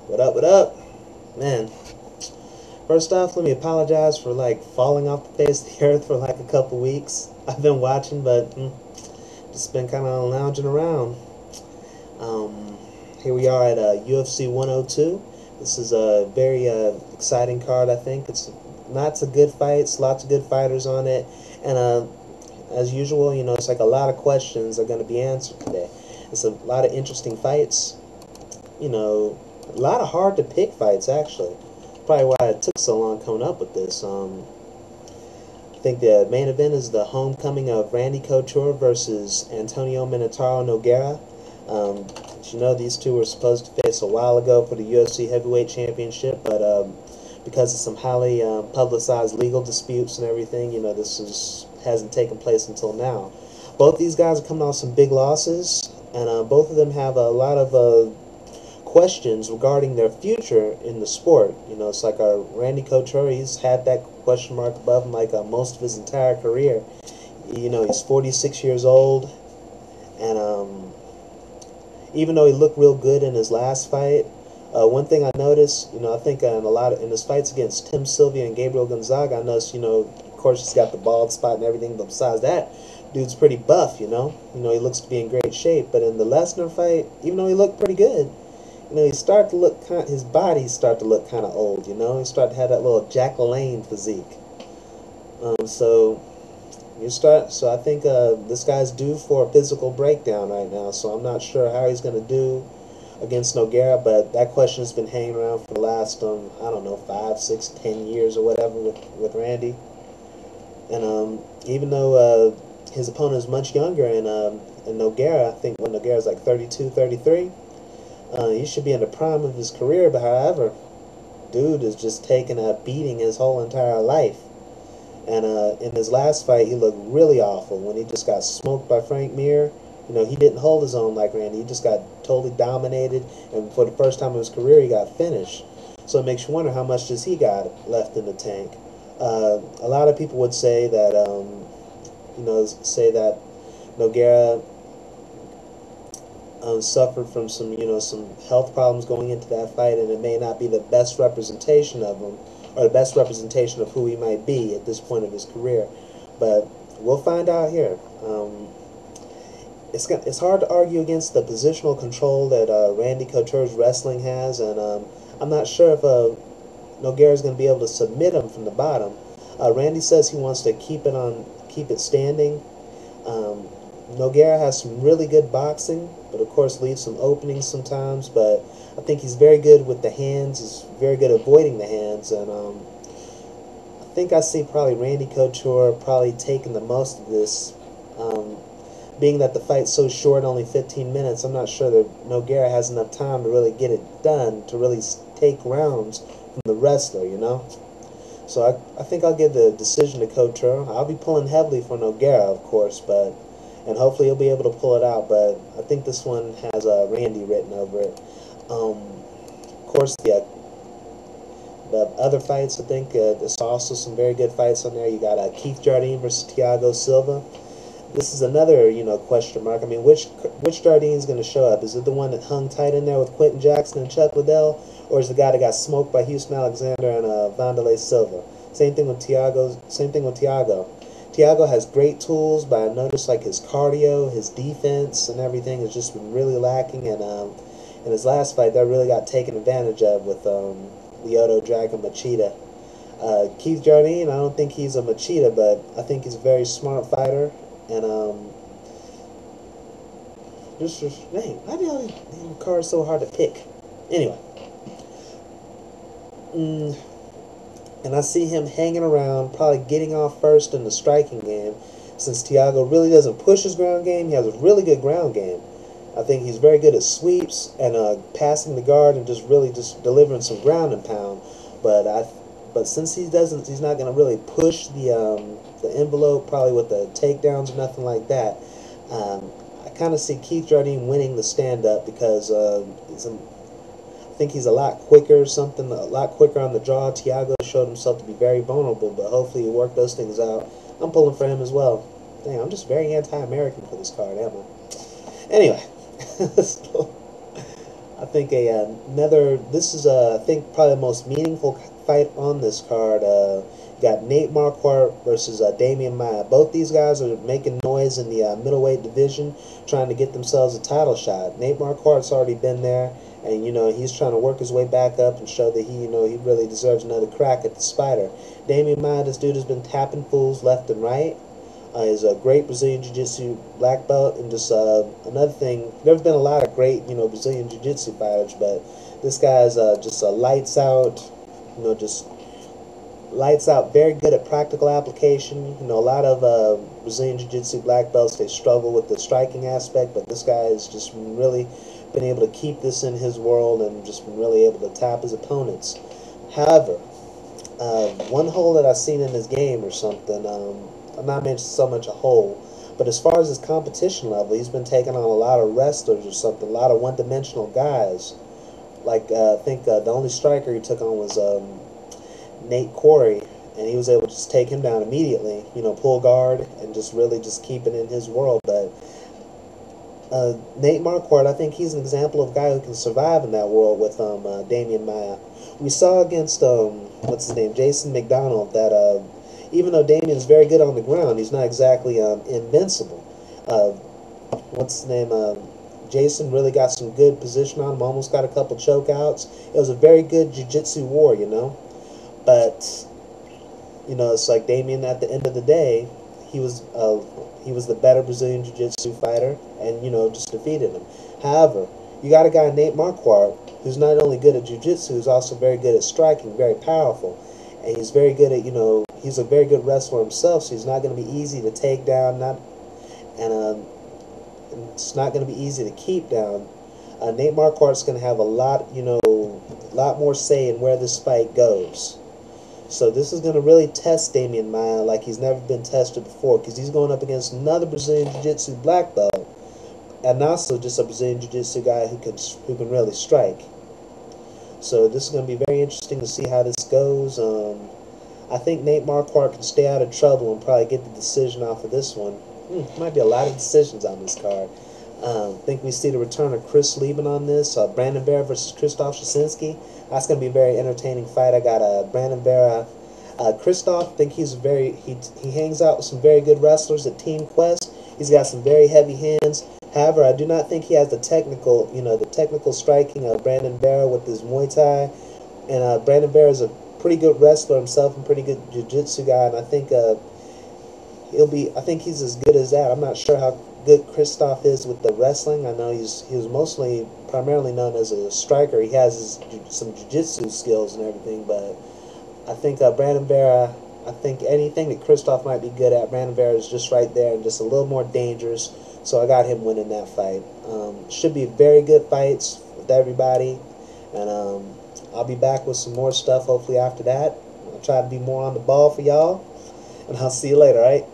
What up, what up? Man, first off, let me apologize for falling off the face of the earth for a couple weeks. I've been watching, but just been kind of lounging around. Um, Here we are at UFC 102. This is a very exciting card, I think. It's lots of good fights, lots of good fighters on it, and as usual, it's like a lot of questions are going to be answered today. It's a lot of interesting fights. A lot of hard to pick fights actually. Probably why it took so long coming up with this. I think the main event is the homecoming of Randy Couture versus Antonio Minotauro Nogueira. As you know, these two were supposed to face a while ago for the UFC Heavyweight Championship, but because of some highly publicized legal disputes and everything, this hasn't taken place until now. Both these guys are coming off some big losses, and both of them have a lot of questions regarding their future in the sport. It's like Randy Couture, he's had that question mark above him most of his entire career. He's 46 years old, and even though he looked real good in his last fight, one thing I noticed, I think in his fights against Tim Sylvia and Gabriel Gonzaga, I noticed, of course he's got the bald spot and everything, but besides that, dude's pretty buff, he looks to be in great shape. But in the Lesnar fight, even though he looked pretty good, he started to look his body started to look kind of old, he started to have that little Jack LaLanne physique. So I think this guy's due for a physical breakdown right now, so I'm not sure how he's going to do against Nogueira, but that question has been hanging around for the last, I don't know, 5, 6, 10 years or whatever with Randy. And even though his opponent is much younger, and Nogueira, I think when Nogueira's like 32, 33, he should be in the prime of his career, but however, dude is just taking a beating his whole entire life. And in his last fight, he looked really awful when he just got smoked by Frank Mir. He didn't hold his own like Randy. He just got totally dominated, and for the first time in his career, he got finished. So it makes you wonder how much does he got left in the tank. A lot of people would say that, Nogueira suffered from some health problems going into that fight, and it may not be the best representation of him, or the best representation of who he might be at this point of his career. But we'll find out here. It's hard to argue against the positional control that Randy Couture's wrestling has, and I'm not sure if Nogueira is going to be able to submit him from the bottom. Randy says he wants to keep it standing. Nogueira has some really good boxing, but of course leaves some openings sometimes. But I think he's very good with the hands. He's very good at avoiding the hands, and I think I see probably Randy Couture probably taking the most of this. Being that the fight's so short, only 15 minutes, I'm not sure that Nogueira has enough time to really get it done, to really take rounds from the wrestler, So I think I'll give the decision to Couture. I'll be pulling heavily for Nogueira, of course, and hopefully he'll be able to pull it out, but I think this one has Randy written over it. Of course, the other fights, I think there's also some very good fights on there. You got Keith Jardine versus Thiago Silva. This is another, question mark. I mean, which Jardine is going to show up? Is it the one that hung tight in there with Quentin Jackson and Chuck Liddell, or is the guy that got smoked by Houston Alexander and Wanderlei Silva? Same thing with Thiago. Thiago has great tools, but I noticed his cardio, his defense, and everything has just been really lacking. And in his last fight, that really got taken advantage of with Lyoto Dragon Machida. Keith Jardine, I don't think he's a Machida, but I think he's a very smart fighter. And man, why do all these cards so hard to pick? Anyway, and I see him hanging around, probably getting off first in the striking game, since Thiago really doesn't push his ground game. He has a really good ground game. I think he's very good at sweeps and passing the guard and just delivering some ground and pound. But since he's not going to really push the envelope, probably with the takedowns or nothing like that. I kind of see Keith Jardine winning the stand-up because I think he's a lot quicker on the draw. Thiago showed himself to be very vulnerable, but hopefully he worked those things out. I'm pulling for him as well. Dang, I'm just very anti-American for this card, am I? Anyway, I think this is I think probably the most meaningful fight on this card. You got Nate Marquardt versus Damian Maia. Both these guys are making noise in the middleweight division, trying to get themselves a title shot. Nate Marquardt's already been there, and he's trying to work his way back up and show that he really deserves another crack at the Spider. Damian Maia, this dude has been tapping fools left and right. He's a great Brazilian Jiu-Jitsu black belt, and just another thing, there's been a lot of great Brazilian Jiu-Jitsu fighters, but this guy's just a lights out, just lights out, very good at practical application. A lot of Brazilian Jiu-Jitsu black belts, they struggle with the striking aspect, but this guy has just really been able to keep this in his world and just been really able to tap his opponents. However, one hole that I've seen in his game or something, I'm not mentioning so much a hole, but as far as his competition level, he's been taking on a lot of wrestlers or something, a lot of one-dimensional guys. Like, I think the only striker he took on was Nate Quarry, and he was able to just take him down immediately, pull guard, and just really just keep it in his world. But Nate Marquardt, I think he's an example of a guy who can survive in that world with Damian Maia. We saw against, what's his name, Jason McDonald, that even though Damian's very good on the ground, he's not exactly invincible. What's his name? Jason really got some good position on him, almost got a couple chokeouts. It was a very good jiu-jitsu war, But, it's like Damian, at the end of the day, he was the better Brazilian Jiu-Jitsu fighter, and, just defeated him. However, you got a guy, Nate Marquardt, who's not only good at Jiu-Jitsu, who's also very good at striking, very powerful. And he's very good at, he's a very good wrestler himself, so he's not going to be easy to take down, and it's not going to be easy to keep down. Nate Marquardt's going to have a lot more say in where this fight goes. So this is going to really test Damian Maia like he's never been tested before, because he's going up against another Brazilian Jiu-Jitsu black belt, and also just a Brazilian Jiu-Jitsu guy who can really strike. So this is going to be very interesting to see how this goes. I think Nate Marquardt can stay out of trouble and probably get the decision off of this one. Might be a lot of decisions on this card. I think we see the return of Chris Lieben on this. Brandon Vera versus Krzysztof Szczecinski. That's going to be a very entertaining fight. I got Brandon Vera. Krzysztof, I think he hangs out with some very good wrestlers at Team Quest. He's got some very heavy hands. However, I do not think he has the technical striking of Brandon Vera with his Muay Thai. And Brandon Vera is a pretty good wrestler himself and pretty good jiu-jitsu guy. And I think I think he's as good as that. I'm not sure how good Krzysztof is with the wrestling. I know he was primarily known as a striker. He has some jiu-jitsu skills and everything, but I think Brandon Vera, I think anything that Krzysztof might be good at, Brandon Vera is just right there and just a little more dangerous. So I got him winning that fight. Should be very good fights with everybody, and I'll be back with some more stuff hopefully after that. I'll try to be more on the ball for y'all, and I'll see you later, alright?